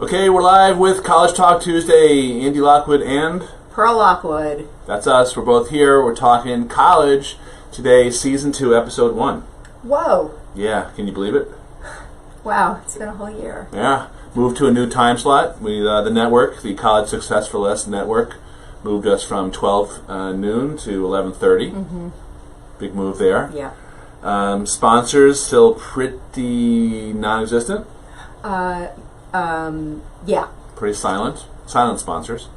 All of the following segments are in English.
Okay, we're live with College Talk Tuesday. Andy Lockwood and Pearl Lockwood. That's us. We're both here. We're talking college today, Season 2, Episode 1. Whoa. Yeah, can you believe it? Wow, it's been a whole year. Yeah. Moved to a new time slot. The network, the College Success for Less network, moved us from 12 noon to 11:30. Mm-hmm. Big move there. Yeah. Sponsors still pretty non-existent. Yeah. Pretty silent sponsors.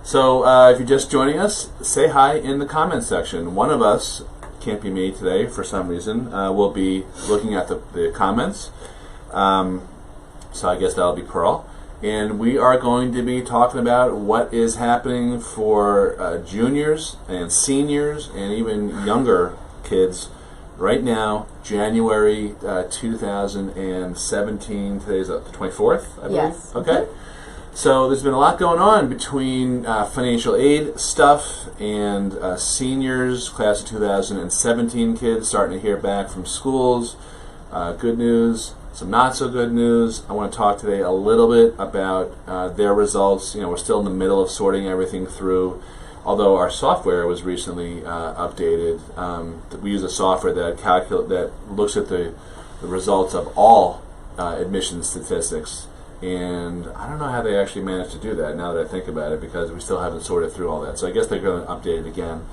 So if you're just joining us, say hi in the comments section. One of us, can't be me today for some reason, will be looking at the comments. So I guess that'll be Pearl. And we are going to be talking about what is happening for juniors and seniors and even younger kids right now, January 2017. Today's the 24th, I believe. Yes. Okay. So there's been a lot going on between financial aid stuff and seniors, class of 2017 kids starting to hear back from schools. Good news, some not so good news. I want to talk today a little bit about their results. You know, we're still in the middle of sorting everything through. Although our software was recently updated, we use a software that looks at the results of all admission statistics, and I don't know how they actually managed to do that now that I think about it, because we still haven't sorted through all that. So I guess they're going to update it again.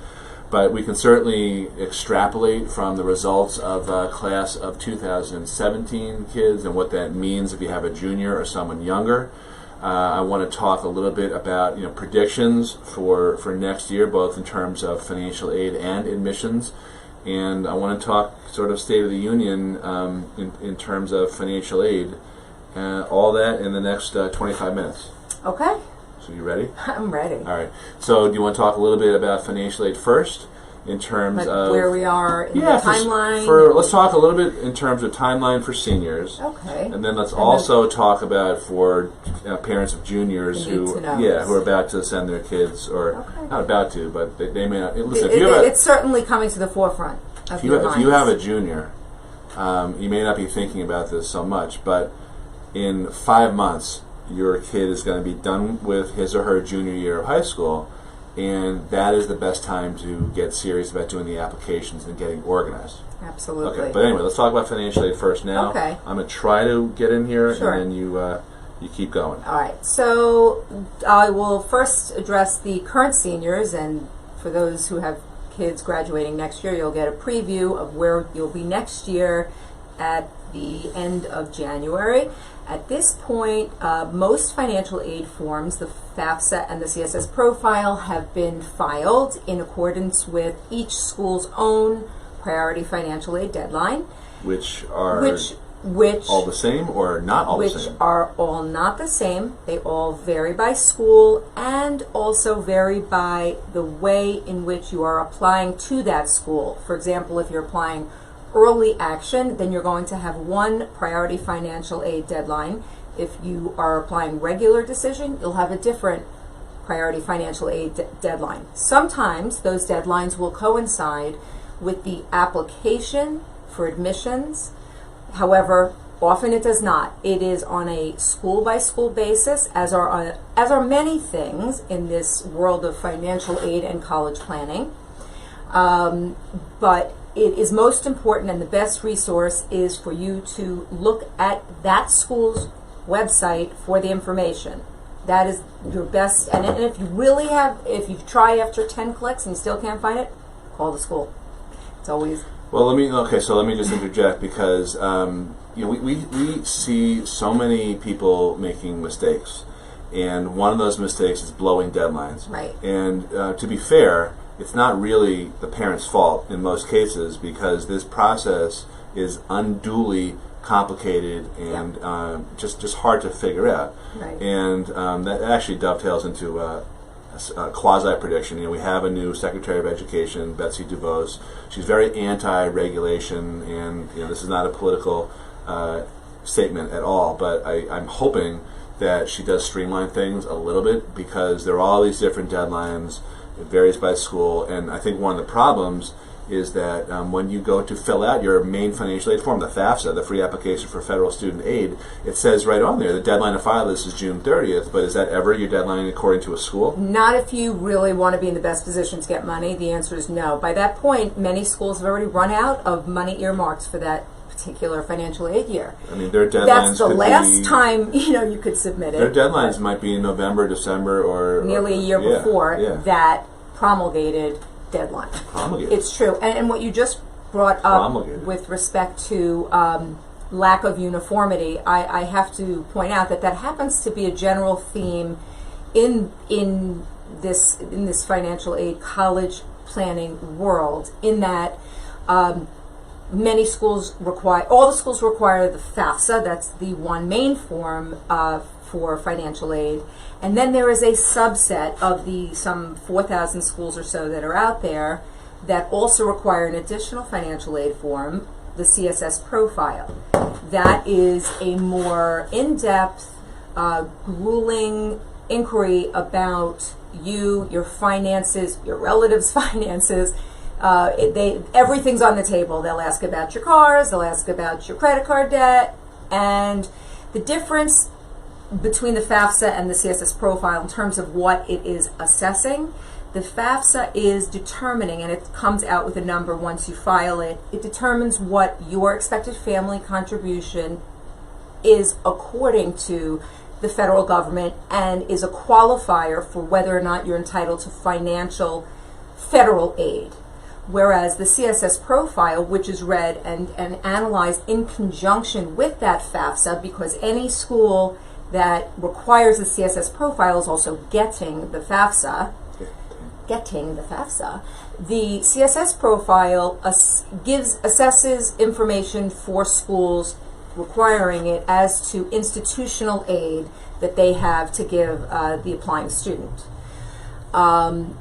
But we can certainly extrapolate from the results of class of 2017 kids and what that means if you have a junior or someone younger. I want to talk a little bit about predictions for next year, both in terms of financial aid and admissions, and I want to talk sort of State of the Union in terms of financial aid. All that in the next 25 minutes. Okay. So you ready? I'm ready. All right. So do you want to talk a little bit about financial aid first? In terms of where we are in the timeline. Let's talk a little bit in terms of timeline for seniors. Okay. And then let's also talk about for parents of juniors who are about to send their kids, or not about to, but they may not. Listen, it's certainly coming to the forefront. If you have a junior, you may not be thinking about this so much, but in 5 months, your kid is going to be done with his or her junior year of high school. And that is the best time to get serious about doing the applications and getting organized. Absolutely. Okay, but anyway, let's talk about financial aid first now. Okay. I'm going to try to get in here, sure. And then you keep going. All right. So I will first address the current seniors, and for those who have kids graduating next year, you'll get a preview of where you'll be next year at the end of January. At this point, most financial aid forms, the Fafsa and the Css Profile, have been filed in accordance with each school's own priority financial aid deadline. Which are all the same or not all the same? Which are all not the same. They all vary by school and also vary by the way in which you are applying to that school. For example, if you're applying early action, then you're going to have one priority financial aid deadline. If you are applying regular decision, you'll have a different priority financial aid deadline. Sometimes those deadlines will coincide with the application for admissions. However, often it does not. It is on a school-by-school basis, as are many things in this world of financial aid and college planning. But it is most important, and the best resource is for you to look at that school's website for the information. That is your best. And if you try after 10 clicks and you still can't find it, call the school. It's always. Well, let me just interject, because we see so many people making mistakes, and one of those mistakes is blowing deadlines. Right. And to be fair, it's not really the parent's fault in most cases, because this process is unduly complicated and just hard to figure out. Right. And that actually dovetails into a quasi-prediction. We have a new Secretary of Education, Betsy DeVos. She's very anti-regulation, and this is not a political statement at all, but I'm hoping that she does streamline things a little bit, because there are all these different deadlines. It varies by school, and I think one of the problems is that when you go to fill out your main financial aid form, the Fafsa, the free application for federal student aid, it says right on there the deadline to file this is June 30th, but is that ever your deadline according to a school? Not if you really want to be in the best position to get money. The answer is no. By that point, many schools have already run out of money earmarked for that particular financial aid year. I mean, their deadlines That's the could last be, time you could submit it. Their deadlines might be in November, December, or nearly a year before that promulgated deadline. Promulgated. It's true. And what you just brought up with respect to lack of uniformity, I have to point out that happens to be a general theme in this financial aid college planning world, in that many schools all the schools require the Fafsa. That's the one main form for financial aid. And then there is a subset of the some 4,000 schools or so that are out there that also require an additional financial aid form, the Css Profile. That is a more in-depth, grueling inquiry about you, your finances, your relatives' finances. Everything's on the table. They'll ask about your cars, they'll ask about your credit card debt, and the difference between the Fafsa and the Css Profile in terms of what it is assessing. The Fafsa is determining, and it comes out with a number once you file it, it determines what your expected family contribution is according to the federal government, and is a qualifier for whether or not you're entitled to financial federal aid. Whereas the Css Profile, which is read and analyzed in conjunction with that Fafsa, because any school that requires the Css Profile is also getting the Fafsa. The Css Profile assesses information for schools requiring it as to institutional aid that they have to give the applying student. On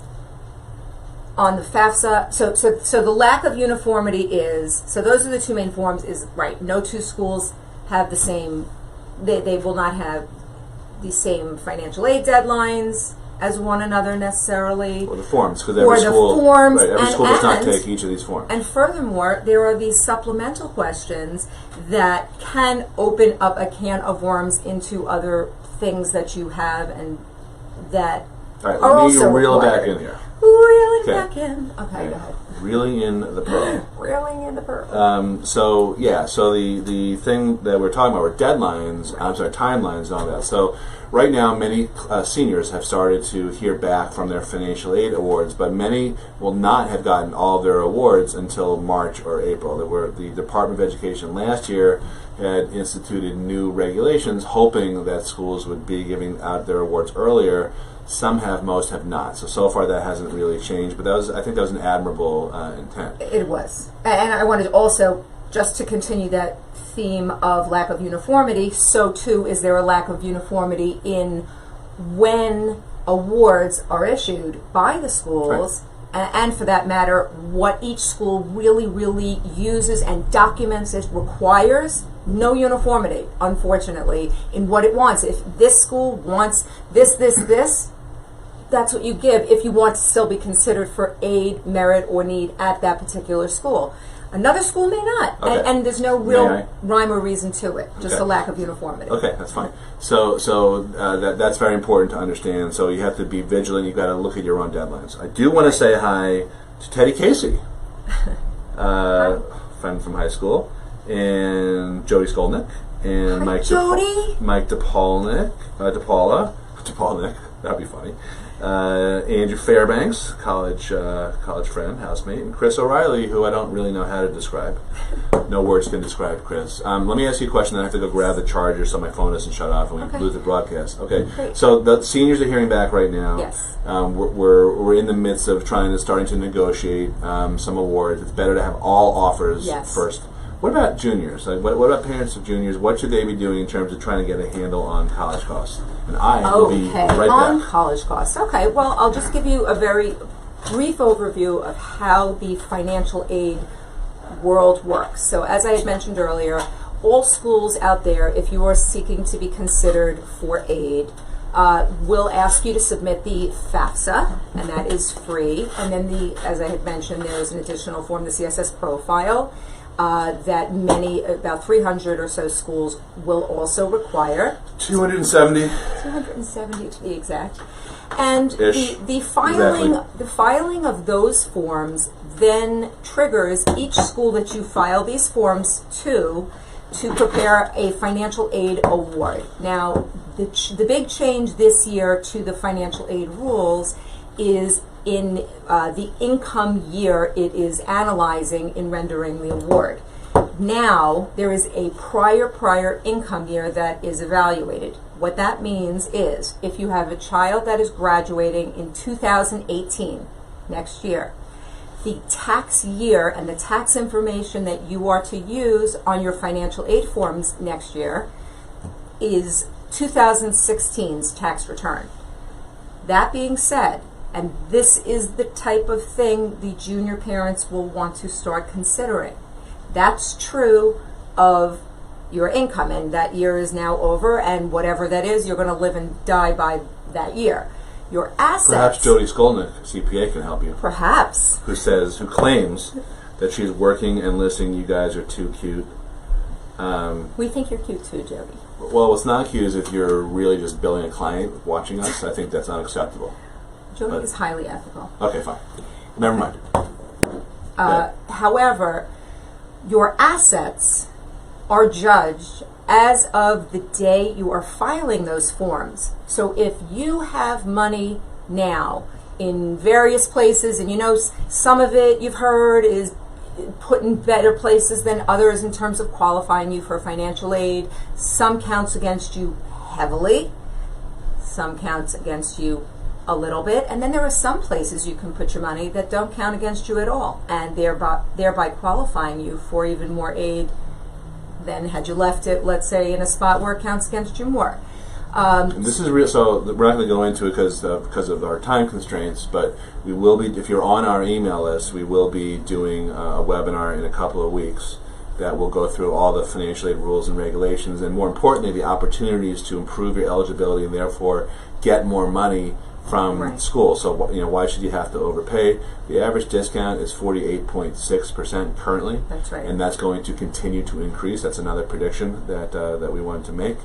the Fafsa, so the lack of uniformity is, so those are the two main forms, is right, no two schools have the same, they will not have the same financial aid deadlines as one another necessarily. Or the forms, because every school does not take each of these forms. And furthermore, there are these supplemental questions that can open up a can of worms into other things that you have, and that all right, are let me also reel required. back in here. Reeling back in. Okay, go ahead. Reeling in the pearl. Reeling in the pearl. So the thing that we're talking about were timelines and all that. So right now, many seniors have started to hear back from their financial aid awards, but many will not have gotten all of their awards until March or April. The Department of Education last year had instituted new regulations, hoping that schools would be giving out their awards earlier. Some have, most have not. So far that hasn't really changed, but I think that was an admirable intent. It was. And I wanted also, just to continue that theme of lack of uniformity, so too is there a lack of uniformity in when awards are issued by the schools, right, and for that matter, what each school really uses and documents it requires. No uniformity, unfortunately, in what it wants. If this school wants this, that's what you give if you want to still be considered for aid, merit, or need at that particular school. Another school may not, and there's no real rhyme or reason to it, just a lack of uniformity. Okay, that's fine. So that's very important to understand. So you have to be vigilant. You've got to look at your own deadlines. I do want to say hi to Teddy Casey, friend from high school, and Jody Skolnick, and Mike DePaula, that'd be funny. Andrew Fairbanks, college friend, housemate, and Chris O'Reilly, who I don't really know how to describe. No words can describe Chris. Let me ask you a question, then I have to go grab the charger so my phone doesn't shut off and we lose the broadcast. Okay, great. So the seniors are hearing back right now. Yes. We're in the midst of starting to negotiate some awards. It's better to have all offers first. What about juniors? What about parents of juniors? What should they be doing in terms of trying to get a handle on college costs? And I will be right on back. College costs. Okay, well, I'll just give you a very brief overview of how the financial aid world works. So as I had mentioned earlier, all schools out there, if you are seeking to be considered for aid, we'll ask you to submit the Fafsa, and that is free. And then as I had mentioned, there's an additional form, the Css Profile, that about 300 or so schools will also require. 270. 270 to be exact. And Ish. the filing Exactly. the filing of those forms then triggers each school that you file these forms to prepare a financial aid award. Now, the big change this year to the financial aid rules is in the income year it is analyzing in rendering the award. Now, there is a prior income year that is evaluated. What that means is if you have a child that is graduating in 2018, next year, the tax year and the tax information that you are to use on your financial aid forms next year is 2016's tax return. That being said, and this is the type of thing the junior parents will want to start considering. That's true of your income, and that year is now over, and whatever that is, you're going to live and die by that year. Your assets. Perhaps Jody Skolnick, CPA, can help you. Perhaps. Who claims that she's working and listening. You guys are too cute. We think you're cute too, Jody. Well, what's not cute is if you're really just billing a client watching us. I think that's unacceptable. Jody is highly ethical. Okay, fine. Never mind. However, your assets are judged as of the day you are filing those forms. So if you have money now in various places, and you know some of it you've heard is put in better places than others in terms of qualifying you for financial aid, some counts against you heavily, some counts against you a little bit, and then there are some places you can put your money that don't count against you at all, and thereby qualifying you for even more aid than had you left it, let's say, in a spot where it counts against you more. And this is real, so we're not going to go into it because of our time constraints, but we will be, if you're on our email list, we will be doing a webinar in a couple of weeks that will go through all the financial aid rules and regulations, and more importantly, the opportunities to improve your eligibility and therefore get more money from school. So why should you have to overpay? The average discount is 48.6% currently. That's right. And that's going to continue to increase. That's another prediction that we wanted to make.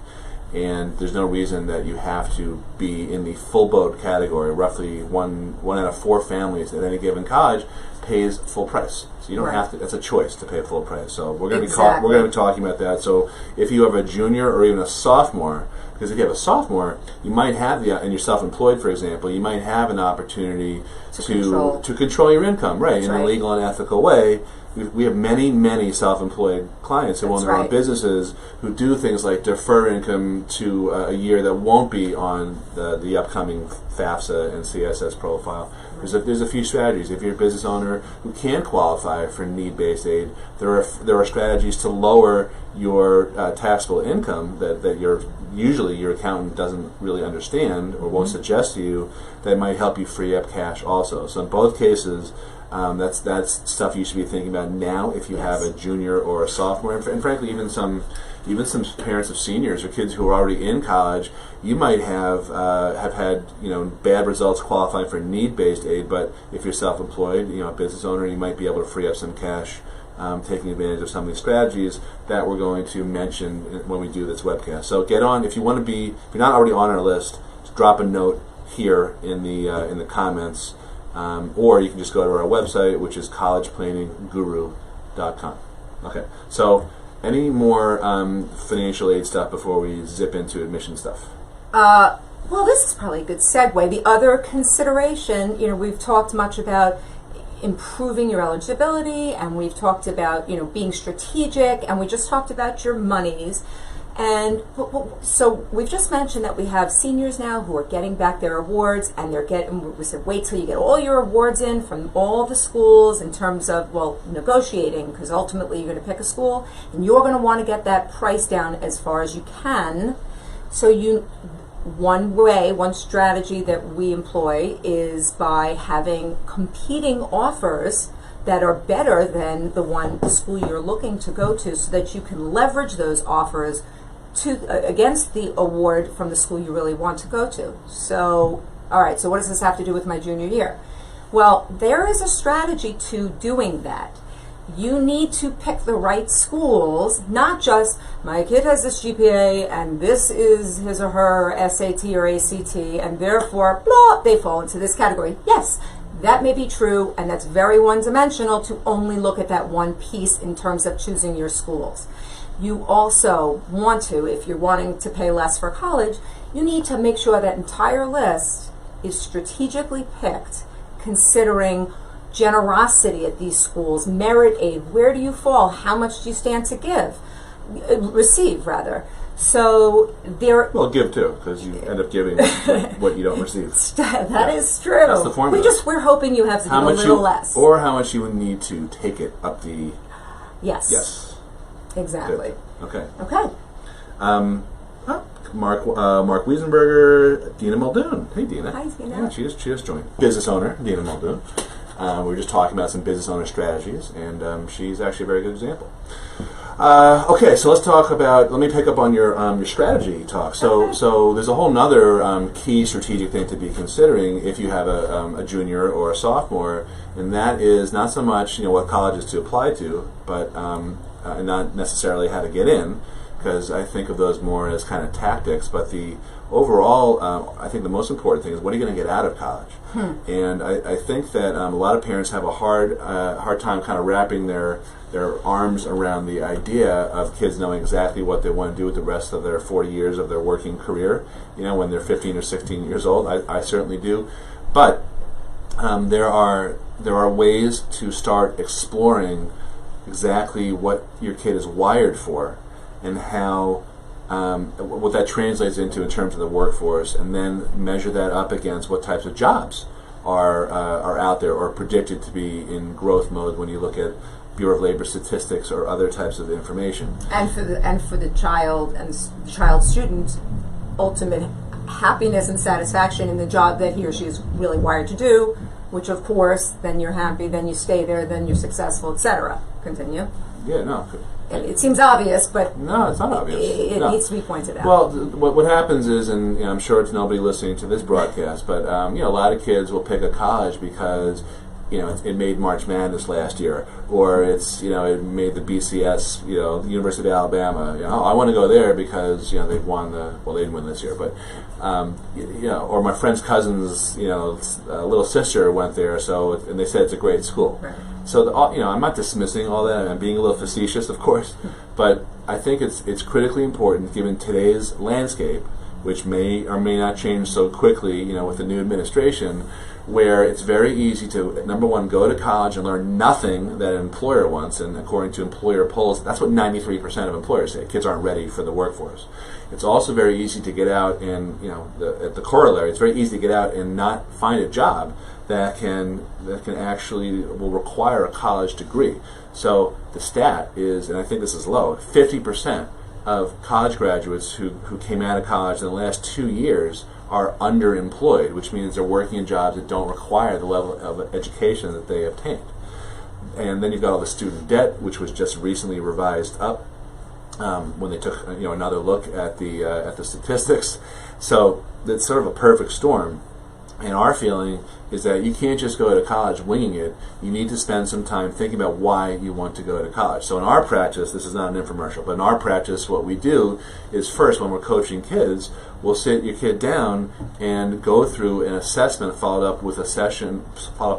And there's no reason that you have to be in the full boat category. Roughly one out of 4 families at any given college pays full price. So you don't have to. That's a choice to pay full price. So we're going to be talking about that. So if you have a junior or even a sophomore, because if you have a sophomore, you might have and you're self-employed, for example, you might have an opportunity to control your income, right, in a legal and ethical way. We have many self-employed clients who own their own businesses who do things like defer income to a year that won't be on the upcoming Fafsa and Css Profile. There's a few strategies. If you're a business owner who can qualify for need-based aid, there are strategies to lower your taxable income that usually your accountant doesn't really understand or won't suggest to you, that might help you free up cash also. So in both cases, that's stuff you should be thinking about now if you have a junior or a sophomore, and frankly even some parents of seniors or kids who are already in college. You might have had bad results qualifying for need-based aid, but if you're self-employed, a business owner, you might be able to free up some cash taking advantage of some of these strategies that we're going to mention when we do this webcast. So get on, if you want to be, if you're not already on our list, just drop a note here in the comments, or you can just go to our website, which is collegeplanningGuru.com. Okay, so any more financial aid stuff before we zip into admission stuff? Well, this is probably a good segue. The other consideration, we've talked much about improving your eligibility, and we've talked about being strategic, and we just talked about your monies. And so we've just mentioned that we have seniors now who are getting back their awards, and we said wait till you get all your awards in from all the schools in terms of, negotiating, because ultimately you're going to pick a school and you're going to want to get that price down as far as you can. So one strategy that we employ is by having competing offers that are better than the school you're looking to go to, so that you can leverage those offers against the award from the school you really want to go to. So, all right, so what does this have to do with my junior year? Well, there is a strategy to doing that. You need to pick the right schools, not just my kid has this GPA and this is his or her SAT or ACT and therefore, blah, they fall into this category. Yes, that may be true, and that's very one-dimensional to only look at that one piece in terms of choosing your schools. You also want to, if you're wanting to pay less for college, you need to make sure that entire list is strategically picked, considering generosity at these schools, merit aid, where do you fall, how much do you stand to receive rather. So there. Well, give too, because you end up giving what you don't receive. That is true. That's the formula. We're hoping you have to give a little less, or how much you would need to take it up the. Yes. Yes. Exactly. Good. Okay. Okay. Mark Wiesenberger, Dina Muldoon. Hey, Dina. Hi, Dina. Yeah, she just joined. Business owner, Dina Muldoon. We were just talking about some business owner strategies, and she's actually a very good example. Okay, so let's talk about. Let me pick up on your strategy talk. So there's a whole nother key strategic thing to be considering if you have a junior or a sophomore, and that is not so much what colleges to apply to, but and not necessarily how to get in, because I think of those more as kind of tactics. But the overall, I think the most important thing is what are you going to get out of college. And I think that a lot of parents have a hard time kind of wrapping their arms around the idea of kids knowing exactly what they want to do with the rest of their 40 years of their working career, when they're 15 or 16 years old. I certainly do. But there are ways to start exploring exactly what your kid is wired for and how what that translates into in terms of the workforce, and then measure that up against what types of jobs are out there or predicted to be in growth mode when you look at Bureau of Labor statistics or other types of information. And for the child and child student, ultimate happiness and satisfaction in the job that he or she is really wired to do, which of course, then you're happy, then you stay there, then you're successful, etc. Continue. Yeah, no. It seems obvious, but no, it's not obvious. It needs to be pointed out. Well, what happens is, and I'm sure it's nobody listening to this broadcast, but a lot of kids will pick a college because it made March Madness last year, or it made the BCS, the University of Alabama. I want to go there because they won they didn't win this year, but or my friend's cousin's little sister went there, and they said it's a great school. Right. So I'm not dismissing all that. I'm being a little facetious, of course, but I think it's critically important given today's landscape, which may or may not change so quickly, with the new administration, where it's very easy to, number one, go to college and learn nothing that an employer wants, and according to employer polls, that's what 93% of employers say. Kids aren't ready for the workforce. It's also very easy to get out and, at the corollary, it's very easy to get out and not find a job that can actually will require a college degree. So the stat is, and I think this is low, 50% of college graduates who came out of college in the last 2 years are underemployed, which means they're working in jobs that don't require the level of education that they obtained. And then you've got all the student debt, which was just recently revised up when they took another look at the statistics. So it's sort of a perfect storm. And our feeling is that you can't just go to college winging it. You need to spend some time thinking about why you want to go to college. So in our practice, this is not an infomercial, but in our practice, what we do is first, when we're coaching kids, we'll sit your kid down and go through an assessment followed up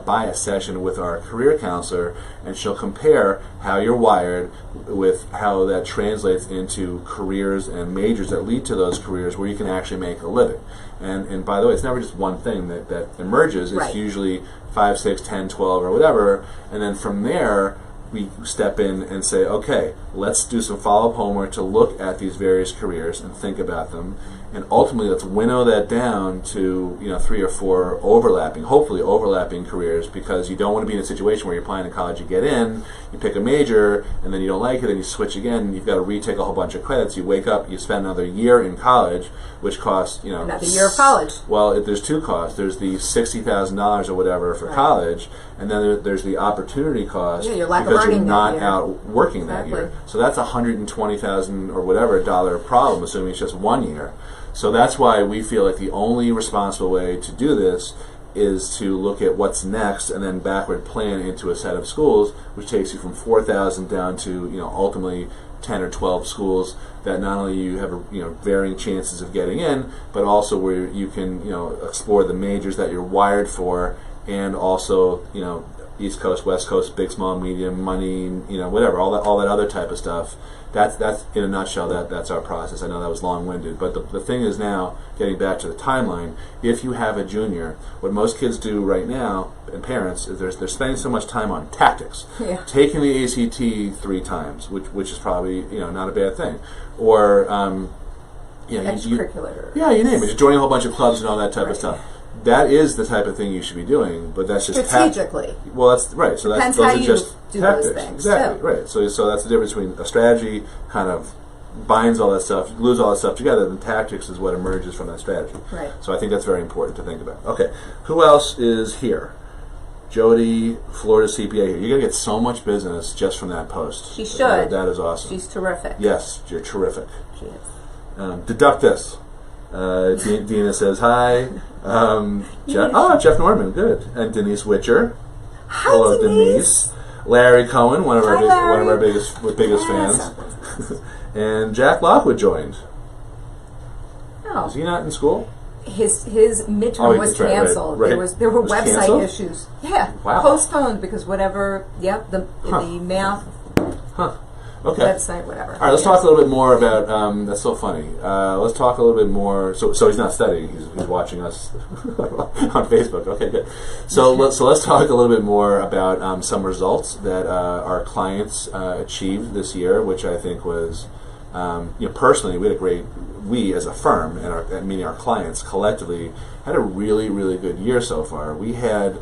by a session with our career counselor, and she'll compare how you're wired with how that translates into careers and majors that lead to those careers where you can actually make a living. And by the way, it's never just one thing that emerges. It's right. Usually 5, 6, 10, 12, or whatever. And then from there, we step in and say, okay, let's do some follow-up homework to look at these various careers and think about them. and ultimately let's winnow that down to 3 or 4 hopefully overlapping careers, because you don't want to be in a situation where you're applying to college, you get in, you pick a major, and then you don't like it, and you switch again, and you've got to retake a whole bunch of credits. You wake up, you spend another year in college, which costs another year of college. Well, there's 2 costs. There's the $60,000 or whatever for college, and then there's the opportunity cost your lack because of you're earning not that year. out working that year. So that's $120,000 or whatever dollar problem, assuming it's just 1 year. So that's why we feel like the only responsible way to do this is to look at what's next and then backward plan into a set of schools, which takes you from 4,000 down to ultimately 10 or 12 schools that not only you have varying chances of getting in, but also where you can explore the majors that you're wired for, and also East Coast, West Coast, big, small, medium, money, whatever, all that other type of stuff. That's in a nutshell. That's our process. I know that was long-winded, but the thing is now, getting back to the timeline, if you have a junior, what most kids do right now, and parents, is they're spending so much time on tactics, taking the ACT 3 times, which is probably not a bad thing, or extracurricular. You name it, just joining a whole bunch of clubs and all that type of stuff. That is the type of thing you should be doing, but that's just strategically. Well, that's right. So depends those how are you just do tactics. those things. Exactly right. So that's the difference between a strategy kind of binds all that stuff, glues all that stuff together, and tactics is what emerges from that strategy. Right. So I think that's very important to think about. Okay, who else is here? Jody, Florida CPA here. You're gonna get so much business just from that post. She should. That is awesome. She's terrific. Yes, you're terrific. She is. Deduct this. Dina says hi. Jeff Norman, good. And Denise Witcher. Hi, Hello, Denise. Larry Cohen, one of our Larry. biggest fans. And Jack Lockwood joined. Oh. Is he not in school? His midterm was canceled. Right. There were Was website canceled? issues. Yeah. Wow. Postponed because whatever. Yep. The math Okay. website, whatever. All right, let's talk a little bit more about. That's so funny. Let's talk a little bit more. So he's not studying. He's watching us on Facebook. Okay, good. So let's talk a little bit more about some results that our clients achieved this year, which I think was, personally, we as a firm and meaning our clients collectively had a really, really good year so far. We had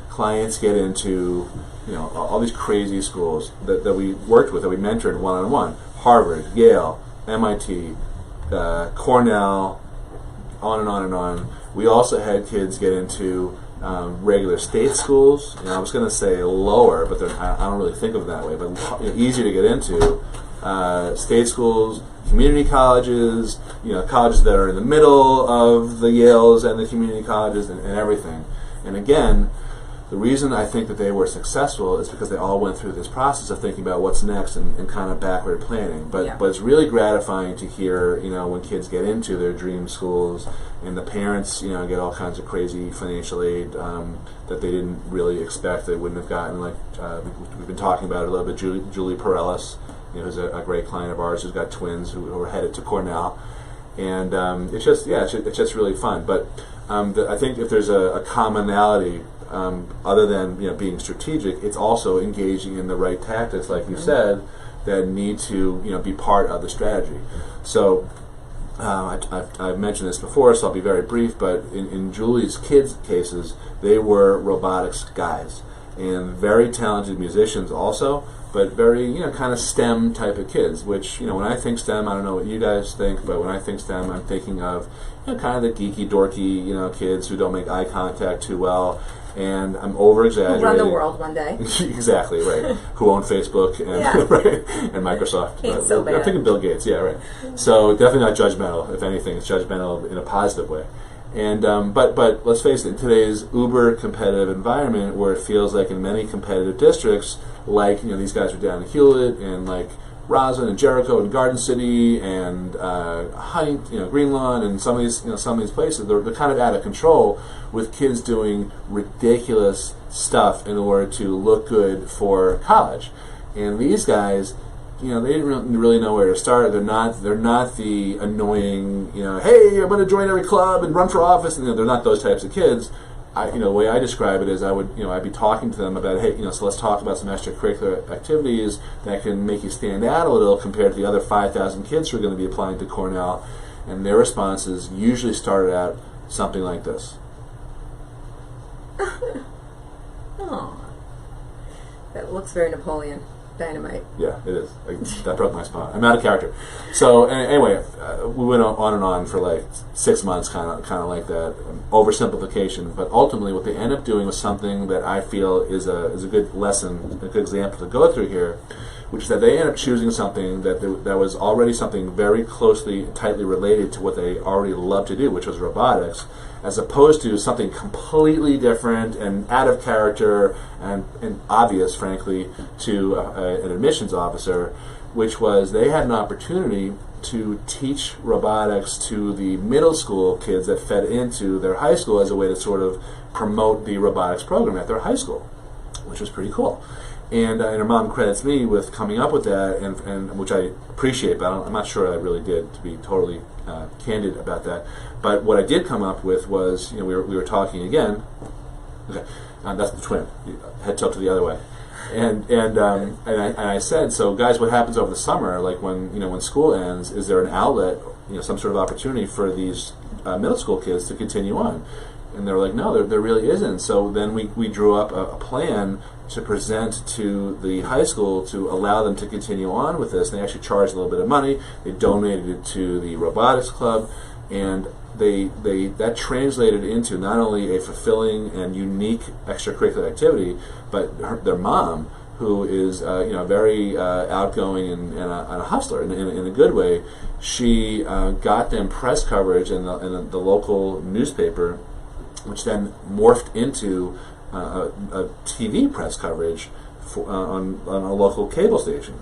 clients get into all these crazy schools that we worked with, that we mentored one-on-one. Harvard, Yale, MIT, Cornell, on and on and on. We also had kids get into regular state schools. I was going to say lower, but I don't really think of them that way, but easier to get into. State schools, community colleges, colleges that are in the middle of the Yales and the community colleges and everything. And again, the reason I think that they were successful is because they all went through this process of thinking about what's next and kind of backward planning. But it's really gratifying to hear, when kids get into their dream schools and the parents, get all kinds of crazy financial aid that they didn't really expect, they wouldn't have gotten. Like we've been talking about it a little bit. Julie Perellis, who's a great client of ours, who's got twins who are headed to Cornell, and it's just really fun. But I think if there's a commonality. Other than being strategic, it's also engaging in the right tactics, like you said, that need to be part of the strategy. So I've mentioned this before, so I'll be very brief. But in Julie's kids' cases, they were robotics guys and very talented musicians also, but very kind of STEM type of kids. Which when I think STEM, I don't know what you guys think, but when I think STEM, I'm thinking of kind of the geeky, dorky kids who don't make eye contact too well. And I'm over-exaggerating. Who run the world one day. Exactly, right. Who own Facebook and, right, and Microsoft. Ain't so bad. I'm thinking Bill Gates, yeah, right. So definitely not judgmental. If anything, it's judgmental in a positive way. And but let's face it, in today's uber competitive environment, where it feels like in many competitive districts, like these guys are down in Hewlett and like Roslyn and Jericho and Garden City and Greenlawn and some of these places, they're kind of out of control with kids doing ridiculous stuff in order to look good for college. And these guys, they didn't really know where to start. They're not the annoying, hey, I'm going to join every club and run for office. And they're not those types of kids. The way I describe it is I'd be talking to them about, hey, so let's talk about some extracurricular activities that can make you stand out a little compared to the other 5,000 kids who are going to be applying to Cornell. and their responses usually started out something like this. Oh, that looks very Napoleon Dynamite. Yeah, it is. That broke my spine. I'm out of character. So anyway, we went on and on for like 6 months, kind of like that, oversimplification. But ultimately, what they end up doing was something that I feel is a good lesson, a good example to go through here, which is that they end up choosing something that was already something very closely, tightly related to what they already love to do, which was robotics, as opposed to something completely different and out of character and obvious, frankly, to an admissions officer, which was they had an opportunity to teach robotics to the middle school kids that fed into their high school as a way to sort of promote the robotics program at their high school, which was pretty cool. And her mom credits me with coming up with that, and which I appreciate, but I'm not sure I really did, to be totally candid about that. But what I did come up with was, we were talking again. Okay, that's the twin. Head tilt to the other way. And I said, so guys, what happens over the summer, like when school ends, is there an outlet, some sort of opportunity for these middle school kids to continue on? And they were like, no, there really isn't. So then we drew up a plan to present to the high school to allow them to continue on with this. And they actually charged a little bit of money. They donated it to the robotics club, and that translated into not only a fulfilling and unique extracurricular activity, but their mom, who is very outgoing and a hustler in a good way, she got them press coverage in the local newspaper, which then morphed into a TV press coverage on a local cable station.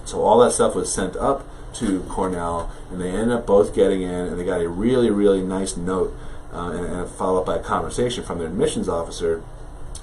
So all that stuff was sent up to Cornell, and they ended up both getting in, and they got a really, really nice note and followed up by a conversation from their admissions officer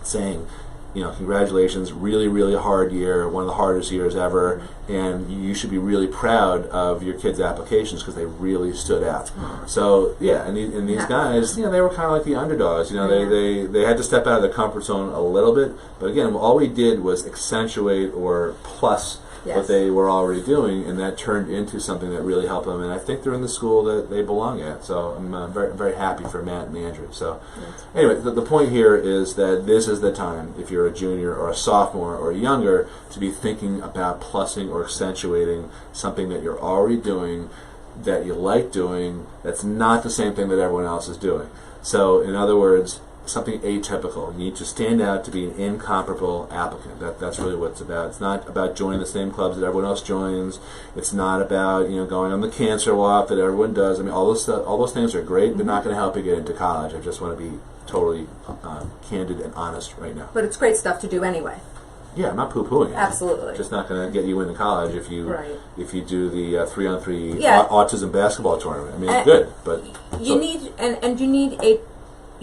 saying, congratulations, really, really hard year, one of the hardest years ever, and you should be really proud of your kids' applications because they really stood out. So, yeah, and these guys, they were kind of like the underdogs. They had to step out of their comfort zone a little bit, but again, all we did was accentuate or plus what they were already doing, and that turned into something that really helped them. And I think they're in the school that they belong at. So I'm very, very happy for Matt and Andrew. So anyway, the point here is that this is the time, if you're a junior or a sophomore or younger, to be thinking about plussing or accentuating something that you're already doing, that you like doing, that's not the same thing that everyone else is doing. So in other words, something atypical. You need to stand out to be an incomparable applicant. That's really what it's about. It's not about joining the same clubs that everyone else joins. It's not about going on the cancer walk that everyone does. I mean, all those things are great. They're not going to help you get into college. I just want to be totally candid and honest right now. But it's great stuff to do anyway. Yeah, I'm not poo-pooing it. Absolutely. Just not going to get you into college if you do the 3-on-3 autism basketball tournament. I mean, it's good, but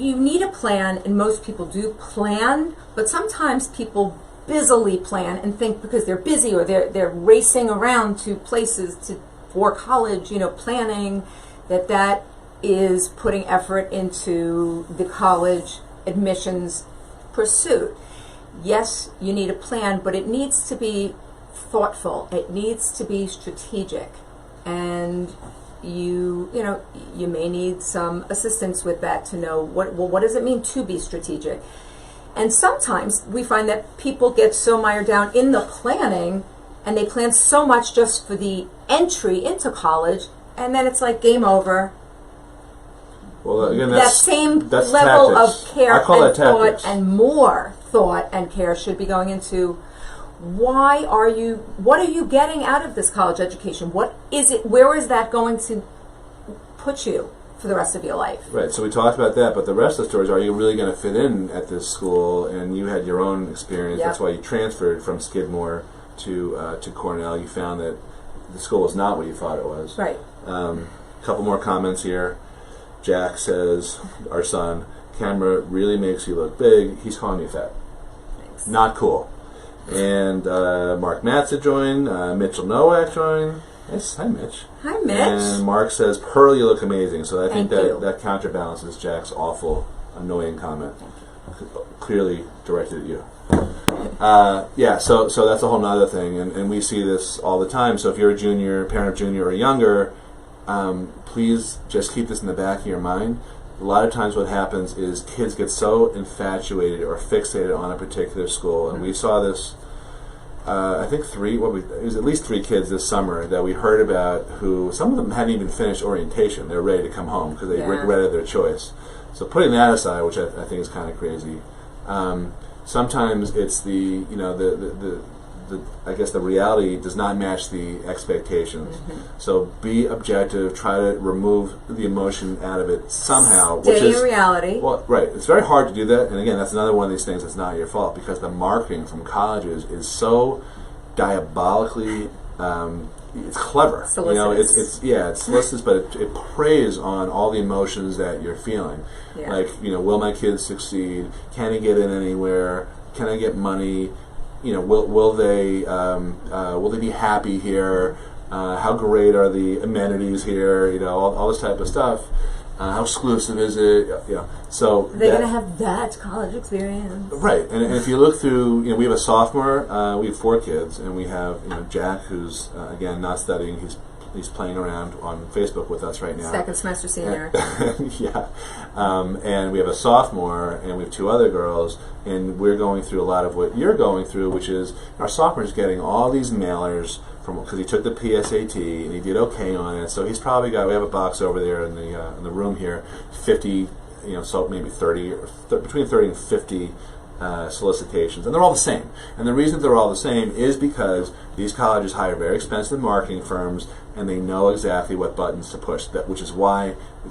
you need a plan, and most people do plan, but sometimes people busily plan and think because they're busy or they're racing around to places for college, planning, that is putting effort into the college admissions pursuit. Yes, you need a plan, but it needs to be thoughtful. It needs to be strategic, and you may need some assistance with that to know what does it mean to be strategic. And sometimes we find that people get so mired down in the planning, and they plan so much just for the entry into college, and then it's like game over. Well, again, that same level tactics. of care and thought and more thought and care should be going into what are you getting out of this college education? What is it? Where is that going to put you for the rest of your life? Right, so we talked about that, but the rest of the story is, are you really going to fit in at this school? And you had your own experience. That's why you transferred from Skidmore to Cornell. You found that the school was not what you thought it was. Right. A couple more comments here. Jack says, our son, camera really makes you look big. He's calling you fat. Thanks. Not cool. And Mark Matza joined. Mitchell Nowak joined. Yes, hi, Mitch. Hi, Mitch. And Mark says, Pearl, you look amazing. So I think Thank you. that counterbalances Jack's awful, annoying comment. Clearly directed at you. So that's a whole nother thing. And we see this all the time. So if you're a junior, parent of junior or younger, please just keep this in the back of your mind. A lot of times what happens is kids get so infatuated or fixated on a particular school, and we saw this, I think it was at least 3 kids this summer that we heard about who, some of them hadn't even finished orientation. They were ready to come home because they regretted their choice. So putting that aside, which I think is kind of crazy, sometimes it's the I guess the reality does not match the expectations. So be objective. Try to remove the emotion out of it somehow. Stay which is in reality. Well, right. It's very hard to do that. And again, that's another one of these things that's not your fault, because the marketing from colleges is so diabolically. It's clever. Solicitous. It's solicitous, but it preys on all the emotions that you're feeling. Yeah. Like, will my kids succeed? Can I get in anywhere? Can I get money? Will they be happy here? How great are the amenities here? All this type of stuff. How exclusive is it? So they're going to have that college experience, right? And if you look through, we have a sophomore. We have 4 kids, and we have Jack, who's again not studying. He's playing around on Facebook with us right now. Second semester senior. And we have a sophomore, and we have 2 other girls, and we're going through a lot of what you're going through, which is our sophomore's getting all these mailers because he took the PSAT and he did okay on it. So he's probably got. We have a box over there in the room here, 50, so maybe 30, between 30 and 50. Solicitations, and they're all the same. And the reason they're all the same is because these colleges hire very expensive marketing firms, and they know exactly what buttons to push. Which is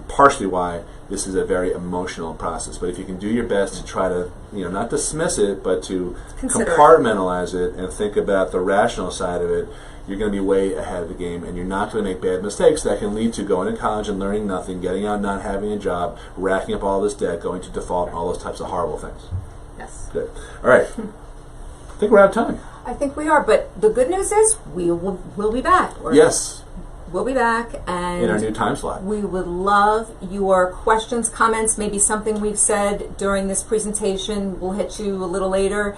partially why this is a very emotional process. But if you can do your best to try to, not dismiss it, but to compartmentalize it and think about the rational side of it, you're going to be way ahead of the game, and you're not going to make bad mistakes that can lead to going to college and learning nothing, getting out, not having a job, racking up all this debt, going to default, and all those types of horrible things. Yes. Good. All right. I think we're out of time. I think we are, but the good news is we'll be back. Yes. We'll be back, and in our new time slot. We would love your questions, comments, maybe something we've said during this presentation. We'll hit you a little later.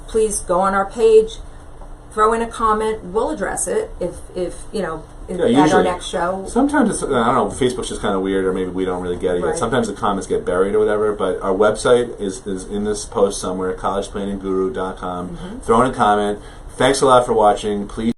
Please go on our page, throw in a comment. We'll address it if at our next show. Sometimes it's, I don't know, Facebook's just kind of weird, or maybe we don't really get it yet. Sometimes the comments get buried or whatever, but our website is in this post somewhere, collegeplanningGuru.com. Throw in a comment. Thanks a lot for watching. Please